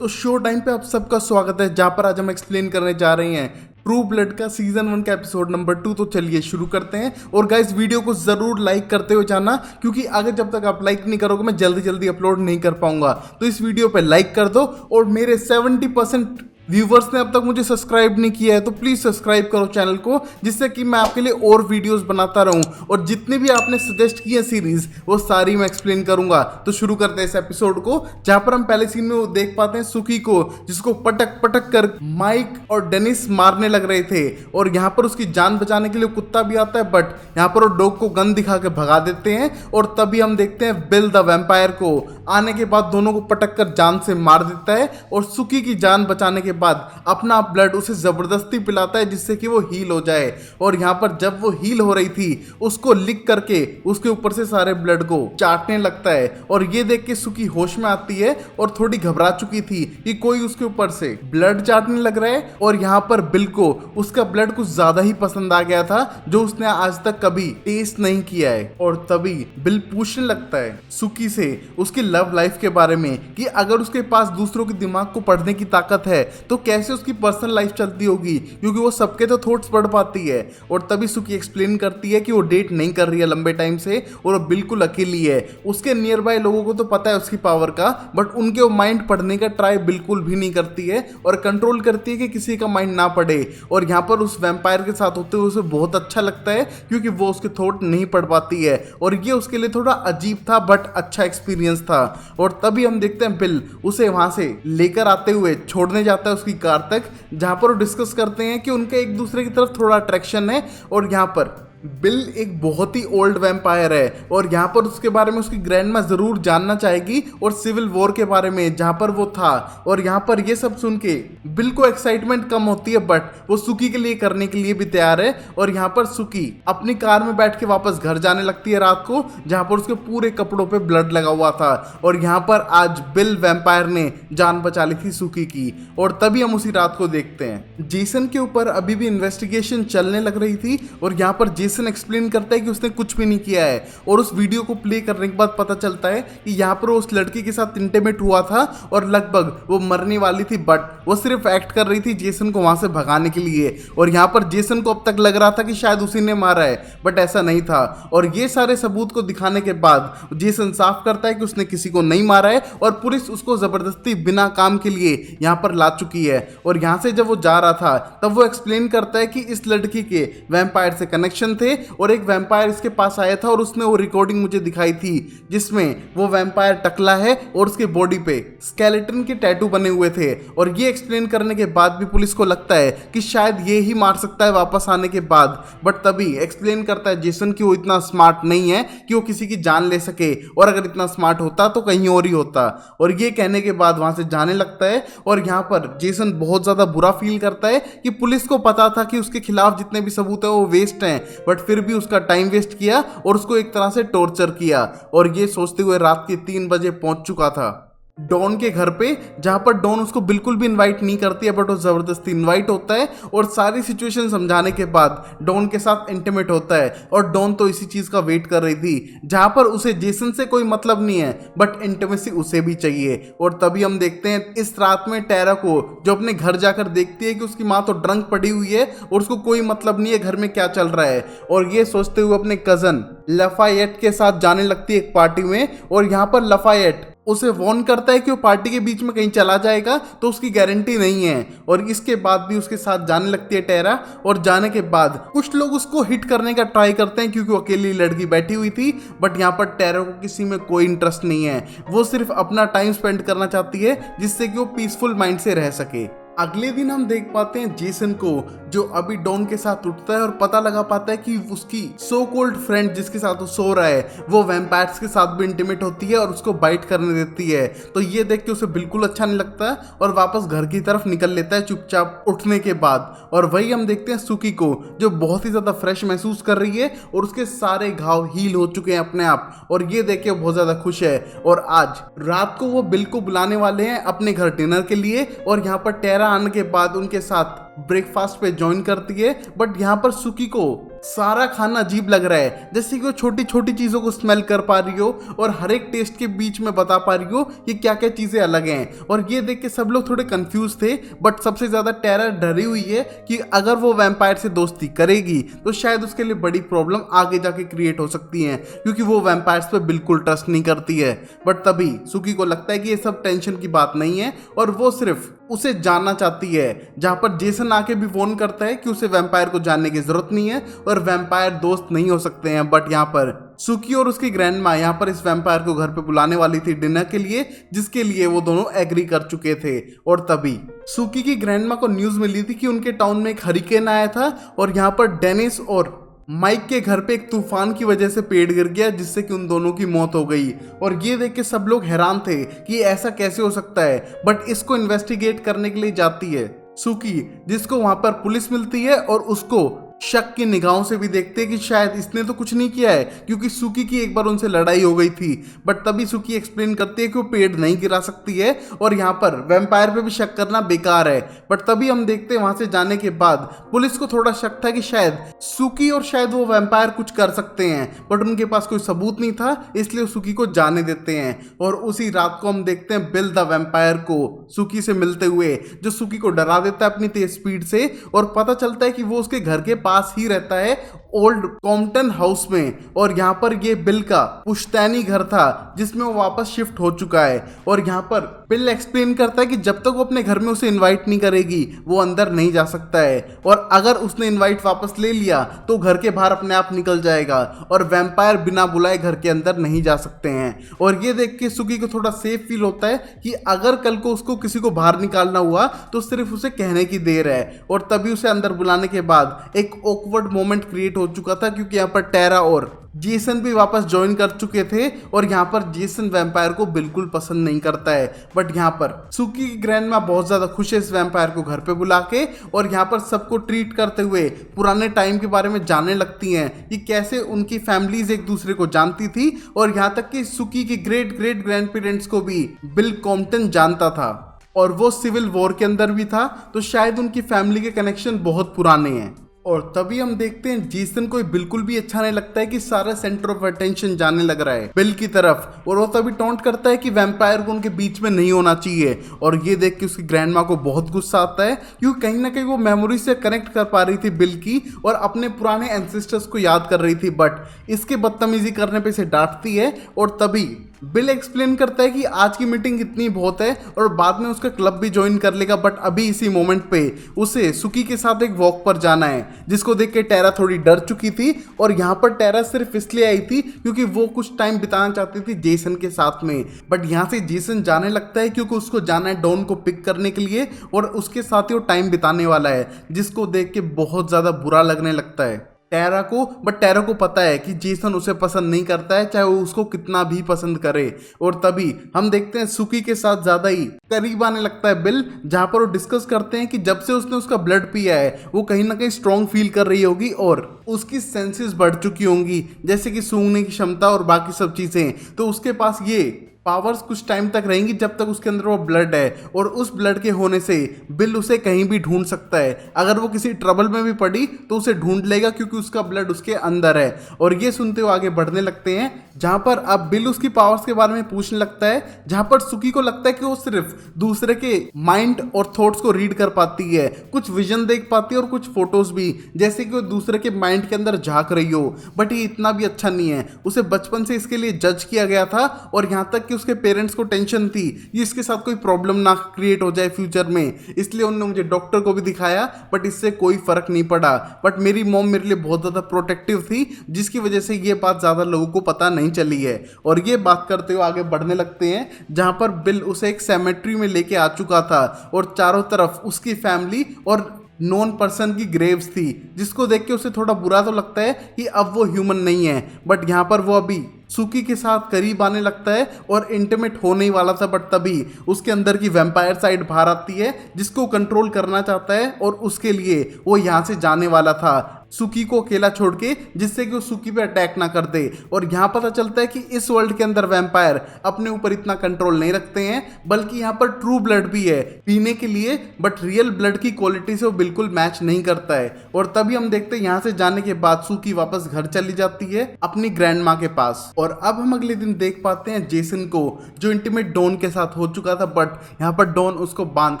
तो show time पे आप सबका स्वागत है, जहाँ पर आज हम एक्सप्लेन करने जा रहे हैं ट्रू ब्लड का सीजन 1 का एपिसोड नंबर 2। तो चलिए शुरू करते हैं। और गाइस वीडियो को जरूर लाइक करते हुए जाना, क्योंकि अगर जब तक आप लाइक नहीं करोगे मैं जल्दी जल्दी अपलोड नहीं कर पाऊंगा। तो इस वीडियो पे लाइक कर दो। और मेरे 70% व्यूवर्स ने अब तक मुझे सब्सक्राइब नहीं किया है, तो प्लीज सब्सक्राइब करो चैनल को, जिससे कि मैं आपके लिए और वीडियोस बनाता रहूं। और जितने भी आपने सजेस्ट किए सीरीज वो सारी मैं एक्सप्लेन करूंगा। तो शुरू करते हैं इस एपिसोड को, जहां पर हम पहले सीन में वो देख पाते हैं सुकी को, जिसको पटक पटक कर माइक और डेनिस मारने लग रहे थे। और यहाँ पर उसकी जान बचाने के लिए कुत्ता भी आता है, बट यहाँ पर वो डॉग को गन दिखा के भगा देते हैं। और तभी हम देखते हैं बिल द वैम्पायर को आने के बाद दोनों को पटक कर जान से मार देता है। और सुकी की जान बचाने के बाद अपना ब्लड उसे जबरदस्ती पिलाता है, जिससे कि वो हील हो जाए। और यहाँ पर जब वो हील हो रही थी, उसको लिख करके उसके ऊपर से सारे ब्लड को चाटने लगता है। और ये देख के सुकी होश में आती है और थोड़ी घबरा चुकी थी कि कोई उसके ऊपर से ब्लड चाटने लग रहा है। और यहाँ पर बिल को उसका ब्लड कुछ ज्यादा ही पसंद आ गया था, जो उसने आज तक कभी टेस्ट नहीं किया है। और तभी बिल पूछने लगता है सुकी से उसकी लव लाइफ के बारे में, कि अगर उसके पास दूसरों के दिमाग को पढ़ने की ताकत है तो कैसे उसकी पर्सनल लाइफ चलती होगी, क्योंकि वो सबके तो थॉट्स पढ़ पाती है। और तभी सुकी एक्सप्लेन करती है कि वो डेट नहीं कर रही है लंबे टाइम से, और वो बिल्कुल अकेली है। उसके नियर बाय लोगों को तो पता है उसकी पावर का, बट उनके वो माइंड पढ़ने का ट्राई बिल्कुल भी नहीं करती है, और कंट्रोल करती है कि किसी का माइंड ना पढ़े। और यहाँ पर उस वैम्पायर के साथ होते हुए उसे बहुत अच्छा लगता है, क्योंकि वो उसके थॉट नहीं पढ़ पाती है। और ये उसके लिए थोड़ा अजीब था, बट अच्छा एक्सपीरियंस था। और तभी हम देखते हैं बिल उसे वहां से लेकर आते हुए छोड़ने जाता है उसकी कार तक, जहां पर वो डिस्कस करते हैं कि उनके एक दूसरे की तरफ थोड़ा अट्रैक्शन है। और यहाँ पर बिल एक बहुत ही ओल्ड वैम्पायर है, और यहाँ पर उसके बारे में उसकी ग्रैंडमा जरूर जानना चाहेगी, और सिविल वॉर के बारे में जहाँ पर वो था। और यहाँ पर ये सब सुन के बिल को एक्साइटमेंट कम होती है, बट वो सुकी के लिए करने के लिए भी तैयार है। और यहाँ पर सुकी अपनी कार में बैठ के वापस घर जाने लगती है रात को, जहाँ पर उसके पूरे कपड़ों पे ब्लड लगा हुआ था। और यहाँ पर आज बिल वैम्पायर ने जान बचा ली थी सुकी की। और तभी हम उसी रात को देखते हैं जेसन के ऊपर अभी भी इन्वेस्टिगेशन चलने लग रही थी। और यहाँ पर जेसन एक्सप्लेन करता है कि उसने कुछ भी नहीं किया है। और उस वीडियो को प्ले करने के बाद पता चलता है कि यहाँ पर वो उस लड़की के साथ इंटीमेट हुआ था, और लगभग वो मरने वाली थी, बट वो सिर्फ एक्ट कर रही थी जेसन को वहां से भगाने के लिए। और यहाँ पर जेसन को अब तक लग रहा था कि शायद उसी ने मारा है, बट ऐसा नहीं था। और ये सारे सबूत को दिखाने के बाद जेसन साफ करता है कि उसने किसी को नहीं मारा है, और पुलिस उसको जबरदस्ती बिना काम के लिए यहाँ पर ला चुकी है। और यहाँ से जब वो जा रहा था तब वो एक्सप्लेन करता है कि इस लड़की के वैम्पायर से कनेक्शन थे, और एक वैम्पायर इसके पास आया था और उसने वो रिकॉर्डिंग मुझे दिखाई थी, जिसमें वो वैम्पायर टकला है और उसके बॉडी पे स्केलेटन के टैटू बने हुए थे। और ये एक्सप्लेन करने के बाद भी पुलिस को लगता है कि शायद ये ही मार सकता है वापस आने के बाद। बट तभी एक्सप्लेन करता है जेसन कि वो इतना स्मार्ट नहीं है कि वो किसी की जान ले सके, और अगर इतना स्मार्ट होता तो कहीं और ही होता। और ये कहने के बाद वहां से जाने लगता है। और यहाँ पर जेसन बहुत ज्यादा बुरा फील करता है कि पुलिस को पता था कि उसके खिलाफ जितने भी सबूत है वो वेस्ट हैं, बट फिर भी उसका टाइम वेस्ट किया और उसको एक तरह से टॉर्चर किया। और ये सोचते हुए रात के 3 बजे पहुंच चुका था डॉन के घर पे, जहां पर डॉन उसको बिल्कुल भी इनवाइट नहीं करती है, बट वो जबरदस्ती इनवाइट होता है। और सारी सिचुएशन समझाने के बाद डॉन के साथ इंटीमेट होता है। और डॉन तो इसी चीज का वेट कर रही थी, जहां पर उसे जेसन से कोई मतलब नहीं है, बट इंटीमेसी उसे भी चाहिए। और तभी हम देखते हैं इस रात में टेरा को, जो अपने घर जाकर देखती है कि उसकी माँ तो ड्रंक पड़ी हुई है और उसको कोई मतलब नहीं है घर में क्या चल रहा है। और ये सोचते हुए अपने कजन लफायेट के साथ जाने लगती है एक पार्टी में। और यहाँ पर लफायेट उसे वार्न करता है कि वो पार्टी के बीच में कहीं चला जाएगा तो उसकी गारंटी नहीं है। और इसके बाद भी उसके साथ जाने लगती है टेरा। और जाने के बाद कुछ लोग उसको हिट करने का ट्राई करते हैं, क्योंकि वो अकेली लड़की बैठी हुई थी। बट यहाँ पर टेरा को किसी में कोई इंटरेस्ट नहीं है, वो सिर्फ अपना टाइम स्पेंड करना चाहती है, जिससे कि वो पीसफुल माइंड से रह सके। अगले दिन हम देख पाते हैं जेसन को, जो अभी डॉन के साथ उठता है और पता लगा पाता है कि उसकी सो कॉल्ड फ्रेंड जिसके साथ वो सो रहा है वो वैम्पायर्स के साथ भी इंटीमेट होती है और उसको बाइट करने देती है। तो ये देख के उसे बिल्कुल अच्छा नहीं लगता और वापस घर की तरफ निकल लेता है चुपचाप उठने के बाद। और वही हम देखते हैं सुकी को, जो बहुत ही ज्यादा फ्रेश महसूस कर रही है और उसके सारे घाव हील हो चुके हैं अपने आप। और ये देख के बहुत ज्यादा खुश है। और आज रात को वो बिल को बुलाने वाले हैं अपने घर डिनर के लिए। और यहाँ पर टेरा आने के बाद उनके साथ ब्रेकफास्ट पे ज्वाइन करती है। बट यहाँ पर सुकी को सारा खाना अजीब लग रहा है, जैसे कि वो छोटी छोटी चीजों को स्मेल कर पा रही हो और हर एक टेस्ट के बीच में बता पा रही हो कि क्या क्या चीजें अलग हैं। और ये देख के सब लोग थोड़े कंफ्यूज थे, बट सबसे ज्यादा टेरा डरी हुई है कि अगर वो वैम्पायर से दोस्ती करेगी तो शायद उसके लिए बड़ी प्रॉब्लम आगे जाके क्रिएट हो सकती है, क्योंकि वो वैम्पायर्स पे बिल्कुल ट्रस्ट नहीं करती है। बट तभी सुकी को लगता है कि ये सब टेंशन की बात नहीं है और वो सिर्फ उसे जानना चाहती है, जहां पर जेसन आके भी फोन करता है कि उसे वैम्पायर को जानने की जरूरत नहीं है और वैम्पायर दोस्त नहीं हो सकते हैं। बट यहाँ पर सुकी और उसकी ग्रैंडमा यहाँ पर इस वैम्पायर को घर पे बुलाने वाली थी डिनर के लिए, जिसके लिए वो दोनों एग्री कर चुके थे। और तभी सुकी की ग्रैंडमा को न्यूज मिली थी कि उनके टाउन में एक हरिकेन आया था और यहाँ पर डेनिस और माइक के घर पे एक तूफान की वजह से पेड़ गिर गया, जिससे कि उन दोनों की मौत हो गई। और ये देख के सब लोग हैरान थे कि ऐसा कैसे हो सकता है। बट इसको इन्वेस्टिगेट करने के लिए जाती है सुकी, जिसको वहां पर पुलिस मिलती है और उसको शक की निगाहों से भी देखते हैं कि शायद इसने तो कुछ नहीं किया है, क्योंकि सुकी की एक बार उनसे लड़ाई हो गई थी। बट तभी सुकी एक्सप्लेन करती है कि वो पेड़ नहीं गिरा सकती है और यहाँ पर वैम्पायर पे भी शक करना बेकार है। बट तभी हम देखते हैं वहां से जाने के बाद पुलिस को थोड़ा शक था कि शायद सुकी और शायद वो वैम्पायर कुछ कर सकते हैं, बट उनके पास कोई सबूत नहीं था, इसलिए सुकी को जाने देते हैं। और उसी रात को हम देखते हैं बिल द वैम्पायर को सुकी से मिलते हुए, जो सुकी को डरा देता है अपनी तेज स्पीड से। और पता चलता है कि वो उसके घर के पास ही रहता है, ओल्ड कॉम्पटन हाउस में। और यहाँ पर ये बिल का पुश्तैनी घर था, जिसमें वो वापस शिफ्ट हो चुका है। और यहाँ पर बिल एक्सप्लेन करता है कि जब तक वो अपने घर में उसे इनवाइट नहीं करेगी वो अंदर नहीं जा सकता है, और अगर उसने इनवाइट वापस ले लिया तो घर के बाहर अपने आप निकल जाएगा और वैम्पायर बिना बुलाए घर के अंदर नहीं जा सकते हैं। और ये देख के सुकी को थोड़ा सेफ फील होता है कि अगर कल को उसको किसी को बाहर निकालना हुआ तो सिर्फ उसे कहने की देर है। और तभी उसे अंदर बुलाने के बाद एक ऑकवर्ड मोमेंट क्रिएट हो चुका था, क्योंकि यहाँ पर टेरा और जेसन भी वापस ज्वाइन कर चुके थे। और यहाँ पर जेसन वैम्पायर को बिल्कुल पसंद नहीं करता है। बट यहाँ पर सुकी की ग्रैंडमा बहुत ज्यादा खुश है इस वैम्पायर को घर पे बुला के, और यहाँ पर सबको ट्रीट करते हुए पुराने टाइम के बारे में जानने लगती हैं कि कैसे उनकी फैमिलीज एक दूसरे को जानती थी। और यहाँ तक कि सुकी की ग्रेट ग्रेट ग्रैंड पेरेंट्स को भी बिल कॉम्पटन जानता था और वो सिविल वॉर के अंदर भी था, तो शायद उनकी फैमिली के कनेक्शन बहुत पुराने हैं। और तभी हम देखते हैं जेसन को बिल्कुल भी अच्छा नहीं लगता है कि सारा सेंटर ऑफ अटेंशन जाने लग रहा है बिल की तरफ, और वो तभी टॉन्ट करता है कि वैम्पायर को उनके बीच में नहीं होना चाहिए। और ये देख के उसकी ग्रैंडमा को बहुत गुस्सा आता है, क्योंकि कहीं ना कहीं वो मेमोरी से कनेक्ट कर पा रही थी बिल की और अपने पुराने एंसेस्टर्स को याद कर रही थी। बट इसके बदतमीजी करने पे इसे डांटती है। और तभी बिल एक्सप्लेन करता है कि आज की मीटिंग इतनी बहुत है और बाद में उसका क्लब भी ज्वाइन कर लेगा, बट अभी इसी मोमेंट पे उसे सुकी के साथ एक वॉक पर जाना है, जिसको देख के टेरा थोड़ी डर चुकी थी। और यहाँ पर टेरा सिर्फ इसलिए आई थी क्योंकि वो कुछ टाइम बिताना चाहती थी जेसन के साथ में। बट यहाँ से जेसन जाने लगता है क्योंकि उसको जाना है डॉन को पिक करने के लिए, और उसके साथ ही वो टाइम बिताने वाला है, जिसको देख के बहुत ज्यादा बुरा लगने लगता है टेरा को। बट टेरा को पता है कि जेसन उसे पसंद नहीं करता है, चाहे वो उसको कितना भी पसंद करे। और तभी हम देखते हैं सुकी के साथ ज्यादा ही करीब आने लगता है बिल, जहां पर वो डिस्कस करते हैं कि जब से उसने उसका ब्लड पिया है वो कहीं ना कहीं स्ट्रॉन्ग फील कर रही होगी और उसकी सेंसेस बढ़ चुकी होंगी, जैसे कि सूंघने की क्षमता और बाकी सब चीजें। तो उसके पास ये पावर्स कुछ टाइम तक रहेंगी जब तक उसके अंदर वो ब्लड है, और उस ब्लड के होने से बिल उसे कहीं भी ढूंढ सकता है। अगर वो किसी ट्रबल में भी पड़ी तो उसे ढूंढ लेगा, क्योंकि उसका ब्लड उसके अंदर है। और ये सुनते हुए आगे बढ़ने लगते हैं, जहां पर अब बिल उसकी पावर्स के बारे में पूछने लगता है, जहां पर सुकी को लगता है कि वो सिर्फ दूसरे के माइंड और थॉट्स को रीड कर पाती है, कुछ विजन देख पाती है और कुछ फोटोज भी, जैसे कि वो दूसरे के माइंड के अंदर झांक रही हो। बट ये इतना भी अच्छा नहीं है, उसे बचपन से इसके लिए जज किया गया था, और यहाँ तक कि उसके पेरेंट्स को टेंशन थी कि इसके साथ कोई प्रॉब्लम ना क्रिएट हो जाए फ्यूचर में, इसलिए उन्होंने मुझे डॉक्टर को भी दिखाया, बट इससे कोई फर्क नहीं पड़ा। बट मेरी मॉम मेरे लिए बहुत ज्यादा प्रोटेक्टिव थी, जिसकी वजह से ये बात ज्यादा लोगों को पता नहीं चली है। और ये बात करते हुए आगे बढ़ने लगते हैं, जहां पर बिल उसे एक सेमेट्री में लेके आ चुका था और चारों तरफ उसकी फैमिली और नॉन पर्सन की ग्रेव्स थी, जिसको देख के उसे थोड़ा बुरा तो लगता है कि अब वो ह्यूमन नहीं है। बट यहाँ पर वो अभी सुकी के साथ करीब आने लगता है और इंटीमेट होने ही वाला था, बट तभी उसके अंदर की वैम्पायर साइड बाहर आती है जिसको कंट्रोल करना चाहता है और उसके लिए वो यहाँ से जाने वाला था सुकी को अकेला छोड़ के, जिससे कि वो सुकी पे अटैक ना कर दे। और यहाँ पता चलता है कि इस वर्ल्ड के अंदर वैम्पायर अपने ऊपर इतना कंट्रोल नहीं रखते हैं, बल्कि यहाँ पर ट्रू ब्लड भी है पीने के लिए, बट रियल ब्लड की क्वालिटी से वो बिल्कुल मैच नहीं करता है। और तभी हम देखते हैं यहाँ से जाने के बाद सुकी वापस घर चली जाती है अपनी ग्रैंड माँ के पास। और अब हम अगले दिन देख पाते हैं जेसन को, जो इंटीमेट डॉन के साथ हो चुका था, बट यहाँ पर डॉन उसको बांध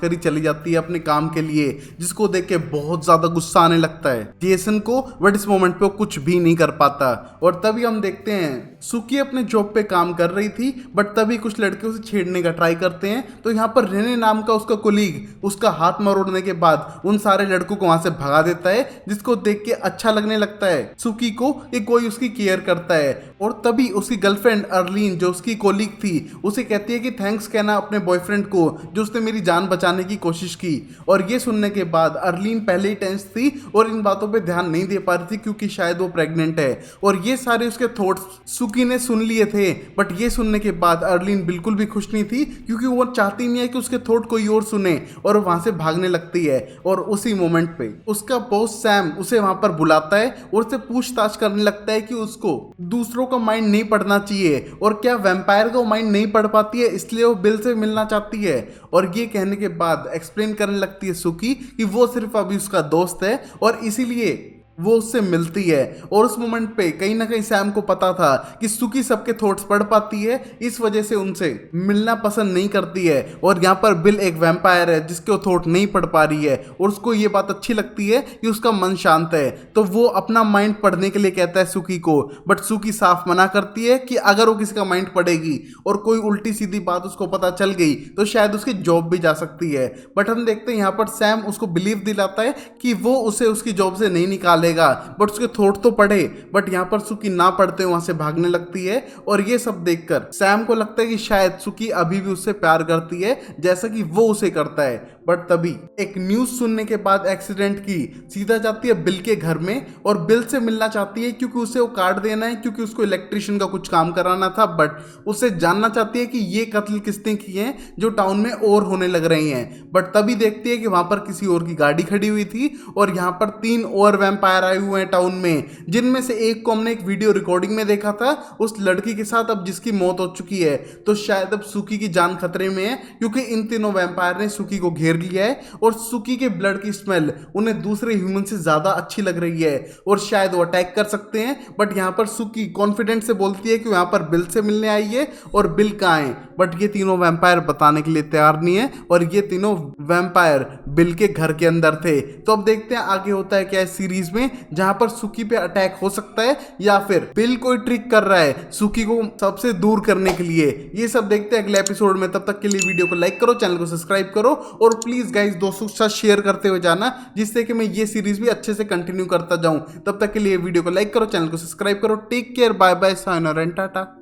कर ही चली जाती है अपने काम के लिए, जिसको देख के बहुत ज्यादा गुस्सा आने लगता है जेसन को, बट इस मोमेंट पे वो कुछ भी नहीं कर पाता। और तभी हम देखते हैं सुकी अपने जॉब पे काम कर रही थी, बट तभी कुछ लड़के उसे छेड़ने का ट्राई करते हैं। तो यहाँ पर रेने नाम का उसका कोलीग उसका हाथ मरोड़ने के बाद उन सारे लड़कों को वहां से भगा देता है, जिसको देख के अच्छा लगने लगता है सुकी को कि कोई उसकी केयर करता है। और तभी उसकी गर्लफ्रेंड अर्लीन, जो उसकी कोलीग थी, उसे कहती है कि थैंक्स कहना अपने बॉयफ्रेंड को जो उसने मेरी जान बचाने की कोशिश की। और ये सुनने के बाद अर्लीन पहले ही टेंस थी और इन बातों पे ध्यान नहीं दे पा रही थी, क्योंकि शायद वो प्रेग्नेंट है। और ये सारे उसके थॉट्स सुकी ने सुन लिए थे, बट ये सुनने के बाद अर्लीन बिल्कुल भी खुश नहीं थी, क्योंकि वो चाहती नहीं है कि उसके थॉट कोई और सुने, और वहां से भागने लगती है। और उसी मोमेंट पे उसका बॉस सैम उसे वहां पर बुलाता है और उससे पूछताछ करने लगता है कि उसको दूसरों का माइंड नहीं पढ़ना चाहिए, और क्या वैम्पायर का माइंड नहीं पढ़ पाती है, इसलिए वो बिल से मिलना चाहती है। और ये कहने के बाद एक्सप्लेन करने लगती है सुकी कि वो सिर्फ अभी उसका दोस्त है और इसीलिए वो उससे मिलती है। और उस मोमेंट पे कहीं ना कहीं सैम को पता था कि सुकी सबके थॉट्स पढ़ पाती है, इस वजह से उनसे मिलना पसंद नहीं करती है। और यहाँ पर बिल एक वैम्पायर है जिसके वो थॉट नहीं पढ़ पा रही है, और उसको ये बात अच्छी लगती है कि उसका मन शांत है, तो वो अपना माइंड पढ़ने के लिए कहता है सुकी को। बट सुकी साफ मना करती है कि अगर वो किसी का माइंड पढ़ेगी और कोई उल्टी सीधी बात उसको पता चल गई तो शायद उसकी जॉब भी जा सकती है। बट हम देखते हैं यहाँ पर सैम उसको बिलीव दिलाता है कि वो उसे उसकी जॉब से नहीं निकाले, बट उसके थॉट तो पढ़े। बट यहाँ पर सुकी ना पढ़ते वहां से भागने लगती है। और ये सब देखकर सैम को लगता है कि शायद सुकी अभी भी उससे प्यार करती है जैसा कि वो उसे करता है। बट तभी एक न्यूज सुनने के बाद एक्सीडेंट की सीधा जाती है बिल के घर में, और बिल से मिलना चाहती है क्योंकि उसे वो कार्ड देना है, क्योंकि उसको इलेक्ट्रिशियन का कुछ काम कराना था। बट उससे जानना चाहती है कि ये कत्ल किसने किए हैं जो टाउन में और होने लग रहे हैं। बट तभी देखती है कि वहां पर किसी और की गाड़ी खड़ी हुई थी, और यहाँ पर 3 और वैम्पायर आए हुए हैं टाउन में, जिनमें से एक को हमने एक वीडियो रिकॉर्डिंग में देखा था उस लड़की के साथ, अब जिसकी मौत हो चुकी है। तो शायद अब सुकी की जान खतरे में है, क्योंकि इन तीनों वैम्पायर ने सुकी को घेर लिया है, और सुकी के ब्लड की स्मेल उन्हें दूसरे ह्यूमन से ज्यादा अच्छी लग रही है, और शायद वो अटैक कर सकते हैं। बट यहाँ पर सुकी कॉन्फिडेंट से बोलती है कि यहाँ पर बिल से मिलने आई है, और बिल कहाँ है। बट ये तीनों वैम्पायर बताने के लिए तैयार नहीं है, और ये तीनों वैम्पायर बिल के घर के अंदर थे। तो अब देखते हैं आगे होता है क्या इस सीरीज में, जहां पर सुकी पे अटैक हो सकता है या फिर बिल कोई ट्रिक कर रहा है सुकी को सबसे दूर करने के लिए। ये सब देखते हैं अगले एपिसोड में। तब तक के लिए वीडियो को लाइक करो, चैनल को सब्सक्राइब करो, और प्लीज गाइस दोस्तों के साथ शेयर करते हुए जाना, जिससे कि मैं ये सीरीज भी अच्छे से कंटिन्यू करता जाऊं। तब तक के लिए वीडियो को लाइक करो, चैनल को सब्सक्राइब करो। Take care, bye bye, sayonara and Tata.